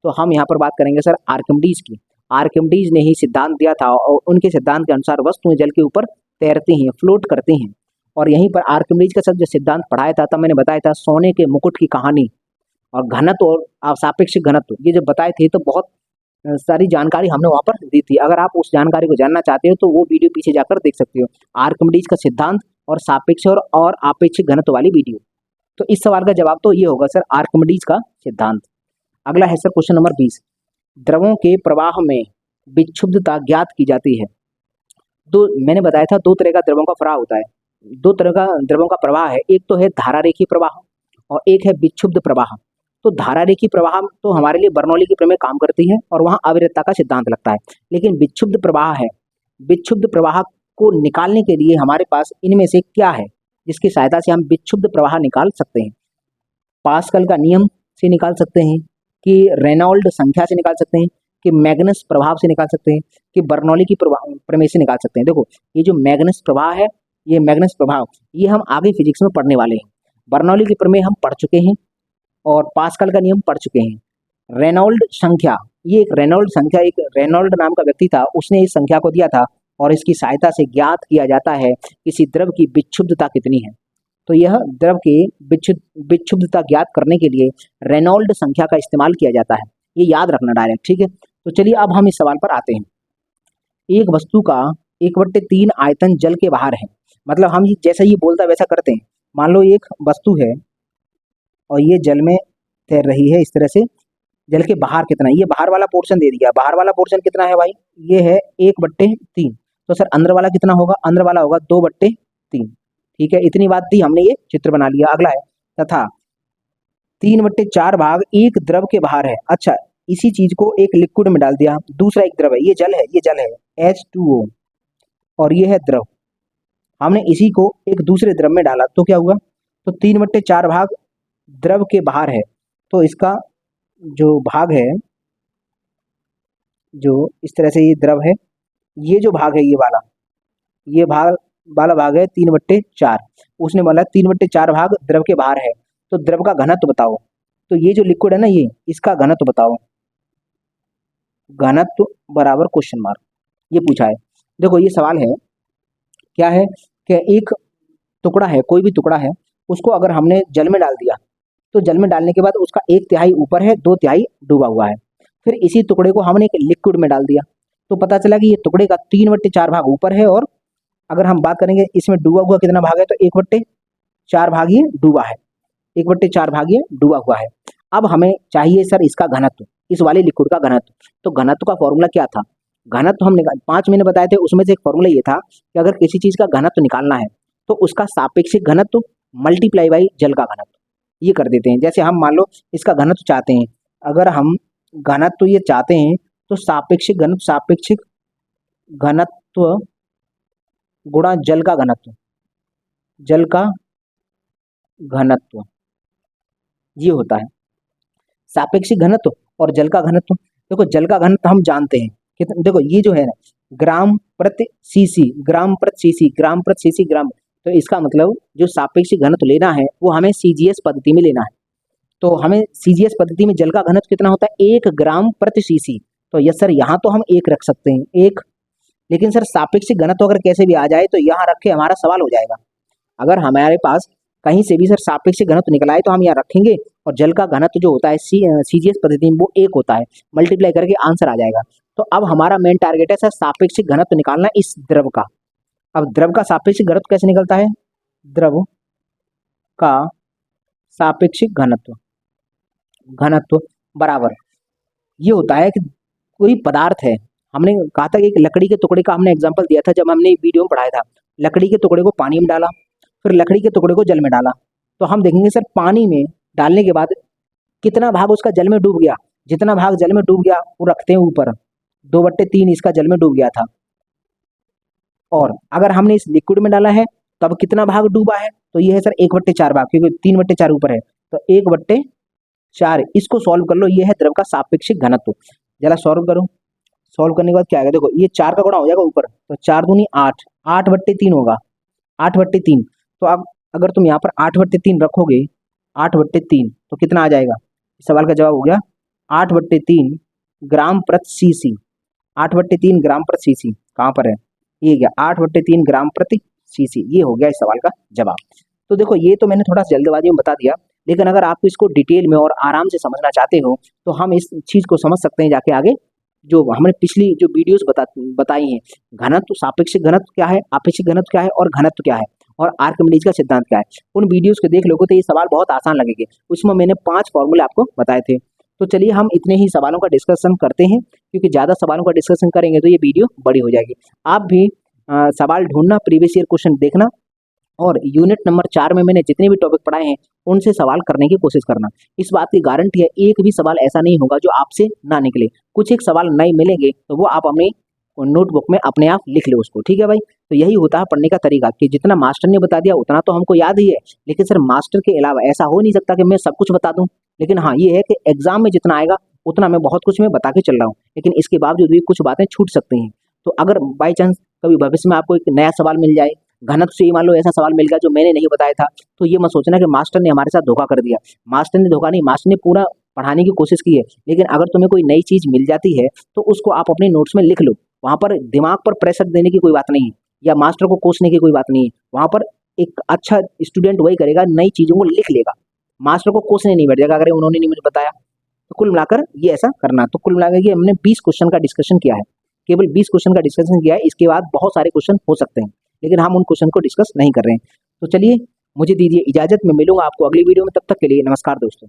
Speaker 1: तो हम यहाँ पर बात करेंगे सर आर्किमिडीज की। आर्किमिडीज ने ही सिद्धांत दिया था, और उनके सिद्धांत के अनुसार वस्तुएं जल के ऊपर तैरती हैं, फ्लोट करती हैं। और यहीं पर आर्किमिडीज का सब जो सिद्धांत पढ़ाया था, तब मैंने बताया था सोने के मुकुट की कहानी, और घनत्व और सापेक्ष घनत्व, ये जब बताए थे तो बहुत सारी जानकारी हमने वहाँ पर दी थी। अगर आप उस जानकारी को जानना चाहते हो तो वो वीडियो पीछे जाकर देख सकते हो, आर्किमिडीज का सिद्धांत और सापेक्ष और आपेक्षिक घनत्व वाली वीडियो। तो इस सवाल का जवाब तो ये होगा सर आर्किमिडीज का सिद्धांत। अगला है सर क्वेश्चन नंबर 20, द्रवों के प्रवाह में विक्षुब्धता ज्ञात की जाती है। मैंने बताया था 2 तरह का द्रवों का प्रवाह होता है, 2 तरह का द्रवों का प्रवाह है, एक तो है धारा रेखीय प्रवाह और एक है विक्षुब्ध प्रवाह। तो धारा रेखीय प्रवाह तो हमारे लिए बर्नौली की प्रमेय काम करती है और वहाँ अविरतता का सिद्धांत लगता है। लेकिन विक्षुब्ध प्रवाह है, विक्षुब्ध प्रवाह को निकालने के लिए हमारे पास इनमें से क्या है जिसकी सहायता से हम विक्षुब्ध प्रवाह निकाल सकते हैं। पास्कल का नियम से निकाल सकते हैं, कि रेनॉल्ड संख्या से निकाल सकते हैं, कि मैग्नस प्रभाव से निकाल सकते हैं, कि बर्नौली की प्रमेय से निकाल सकते हैं। देखो ये जो मैग्नस प्रवाह है, ये मैग्नस प्रभाव, ये हम आगे फिजिक्स में पढ़ने वाले हैं। बर्नौली की प्रमेय हम पढ़ चुके हैं और पास्कल का नियम पढ़ चुके हैं। रेनॉल्ड संख्या, ये एक रेनॉल्ड संख्या, एक रेनॉल्ड नाम का व्यक्ति था, उसने इस संख्या को दिया था और इसकी सहायता से ज्ञात किया जाता है किसी द्रव की विक्षुब्धता कितनी है। तो यह द्रव की विक्षुब्धता ज्ञात करने के लिए रेनॉल्ड संख्या का इस्तेमाल किया जाता है, ये याद रखना डायरेक्ट, ठीक है। तो चलिए अब हम इस सवाल पर आते हैं। एक वस्तु का 1/3 आयतन जल के बाहर है, मतलब हम जैसा ये बोलता वैसा करते हैं। मान लो एक वस्तु है और ये जल में तैर रही है इस तरह से। जल के बाहर कितना, ये बाहर वाला पोर्शन दे दिया, बाहर वाला पोर्शन कितना है भाई, ये है 1/3। तो सर अंदर वाला कितना होगा, अंदर वाला होगा 2/3। ठीक है, इतनी बात थी, हमने ये चित्र बना लिया। अगला है तथा 3/4 भाग एक द्रव के बाहर है। अच्छा, इसी चीज को एक लिक्विड में डाल दिया, दूसरा एक द्रव है, ये जल है, ये जल है H2O, और ये है द्रव। हमने इसी को एक दूसरे द्रव में डाला तो क्या हुआ, तो 3/4 भाग द्रव के बाहर है, तो इसका जो भाग है, जो इस तरह से ये द्रव है, ये जो भाग है, ये भाग वाला भाग है 3/4। उसने बोला 3/4 भाग द्रव के बाहर है, तो द्रव का घनत्व बताओ। तो ये जो लिक्विड है ना, ये इसका घनत्व बताओ, घनत्व बराबर क्वेश्चन मार्क, ये पूछा है। देखो ये सवाल है, क्या है कि एक टुकड़ा है, कोई भी टुकड़ा है, उसको अगर हमने जल में डाल दिया, तो जल में डालने के बाद उसका 1/3 ऊपर है, 2/3 डूबा हुआ है। फिर इसी टुकड़े को हमने एक लिक्विड में डाल दिया, तो पता चला कि ये टुकड़े का 3/4 भाग ऊपर है, और अगर हम बात करेंगे इसमें डूबा हुआ कितना भाग है, तो 1/4 भाग ये डूबा है, 1/4 भाग ये डूबा हुआ है। अब हमें चाहिए सर इसका घनत्व, इस वाले लिक्विड का घनत्व। तो घनत्व का फॉर्मूला क्या था, घनत्व हमने 5 मैंने बताए थे, उसमें से एक फॉर्मूला ये था कि अगर किसी चीज का घनत्व निकालना है तो उसका सापेक्षिक घनत्व मल्टीप्लाई बाई जल का घनत्व, ये कर देते हैं। जैसे हम मान लो इसका घनत्व चाहते हैं, अगर हम घनत्व ये चाहते हैं, तो सापेक्षिक घनत्व गुणा जल का घनत्व, जल का घनत्व, ये होता है सापेक्षिक घनत्व और जल का घनत्व। देखो जल का घनत्व हम जानते हैं कितना, देखो ये जो है ना ग्राम प्रति सीसी, ग्राम प्रति सीसी, ग्राम प्रति सीसी ग्राम, तो इसका मतलब जो सापेक्षिक घनत्व लेना है वो हमें सीजीएस पद्धति में लेना है। तो हमें सीजीएस पद्धति में जल का घनत्व कितना होता है, 1 ग्राम प्रति सीसी। तो यस सर, यहाँ तो हम 1 रख सकते हैं, 1, लेकिन सर सापेक्षिक घनत्व अगर कैसे भी आ जाए तो यहाँ रख के हमारा सवाल हो जाएगा। अगर हमारे पास कहीं से भी सर सापेक्षिक घनत्व निकला है तो हम यहाँ रखेंगे, और जल का घनत्व जो होता है सीजीएस पद्धति में वो 1 होता है, मल्टीप्लाई करके आंसर आ जाएगा। तो अब हमारा मेन टारगेट है सर सापेक्षिक घनत्व निकालना इस द्रव का। अब द्रव का सापेक्षिक घनत्व कैसे निकलता है, द्रव का सापेक्षिक घनत्व, घनत्व बराबर ये होता है कि कोई पदार्थ है, हमने कहा था कि एक लकड़ी के टुकड़े का हमने एग्जांपल दिया था जब हमने वीडियो में पढ़ाया था। लकड़ी के टुकड़े को पानी में डाला, फिर लकड़ी के टुकड़े को जल में डाला, तो हम देखेंगे सर पानी में डालने के बाद कितना भाग उसका जल में डूब गया, जितना भाग जल में डूब गया वो रखते हैं ऊपर, 2/3 इसका जल में डूब गया था। और अगर हमने इस लिक्विड में डाला है तब कितना भाग डूबा है, तो ये है सर 1/4 भाग, क्योंकि 3/4 ऊपर है, तो 1/4। इसको सॉल्व कर लो, ये है द्रव का सापेक्षिक घनत्व। जरा सॉल्व करो, सॉल्व करने के बाद क्या आएगा, देखो ये 4 का गुणा हो जाएगा ऊपर, तो 4 दूनी 8, 8/3 होगा, 8/3। तो अब अगर तुम यहाँ पर 8/3 रखोगे, 8/3 तो कितना आ जाएगा, इस सवाल का जवाब हो गया 8/3 ग्राम प्रति सीसी, 8/3 ग्राम प्रति सीसी। कहाँ पर है, ये गया 8/3 ग्राम प्रति सीसी, ये हो गया इस सवाल का जवाब। तो देखो ये तो मैंने थोड़ा जल्दबाजी में बता दिया, लेकिन अगर आप इसको डिटेल में और आराम से समझना चाहते हो तो हम इस चीज को समझ सकते हैं जाके आगे, जो हमने पिछली जो वीडियोस बताई हैं, घनत्व, सापेक्षिक घनत्व क्या है, आपेक्षिक घनत्व क्या है, और घनत्व क्या है, और आर्किमिडीज का सिद्धांत क्या है, उन वीडियोस को देख लोगे तो ये सवाल बहुत आसान लगेंगे। उसमें मैंने 5 फॉर्मूले आपको बताए थे। तो चलिए हम इतने ही सवालों का डिस्कशन करते हैं, क्योंकि ज़्यादा सवालों का डिस्कशन करेंगे तो ये वीडियो बड़ी हो जाएगी। आप भी सवाल ढूंढना, प्रीवियस ईयर क्वेश्चन देखना, और यूनिट नंबर 4 में मैंने जितने भी टॉपिक पढ़ाए हैं उनसे सवाल करने की कोशिश करना। इस बात की गारंटी है एक भी सवाल ऐसा नहीं होगा जो आपसे ना निकले, कुछ एक सवाल नए मिलेंगे तो वो आप अपने नोटबुक में अपने आप लिख ले उसको, ठीक है भाई। तो यही होता है पढ़ने का तरीका, कि जितना मास्टर ने बता दिया उतना तो हमको याद ही है, लेकिन सर मास्टर के अलावा ऐसा हो नहीं सकता कि मैं सब कुछ बता दूं। लेकिन हाँ ये है कि एग्जाम में जितना आएगा उतना मैं बहुत कुछ मैं बता के चल रहा हूँ, लेकिन इसके बावजूद भी कुछ बातें छूट सकती हैं। तो अगर बाई चांस कभी भविष्य में आपको एक नया सवाल मिल जाए, घनत्व से ही मान लो ऐसा सवाल मिल गया जो मैंने नहीं बताया था, तो ये मत सोचना कि मास्टर ने हमारे साथ धोखा कर दिया। मास्टर ने धोखा नहीं, मास्टर ने पूरा पढ़ाने की कोशिश की है, लेकिन अगर तुम्हें कोई नई चीज मिल जाती है तो उसको आप अपने नोट्स में लिख लो। वहाँ पर दिमाग पर प्रेशर देने की कोई बात नहीं है, या मास्टर को कोसने की कोई बात नहीं है। वहाँ पर एक अच्छा स्टूडेंट वही करेगा, नई चीजों को लिख लेगा, मास्टर को कोसने नहीं बैठ जाएगा अगर उन्होंने नहीं मुझे बताया। तो कुल मिलाकर ये ऐसा करना। तो कुल मिलाकर ये हमने 20 क्वेश्चन का डिस्कशन किया है, केवल 20 क्वेश्चन का डिस्कशन किया है। इसके बाद बहुत सारे क्वेश्चन हो सकते हैं, लेकिन हम उन क्वेश्चन को डिस्कस नहीं कर रहे हैं। तो चलिए मुझे दीजिए इजाजत, मैं मिलूंगा आपको अगली वीडियो में, तब तक के लिए नमस्कार दोस्तों।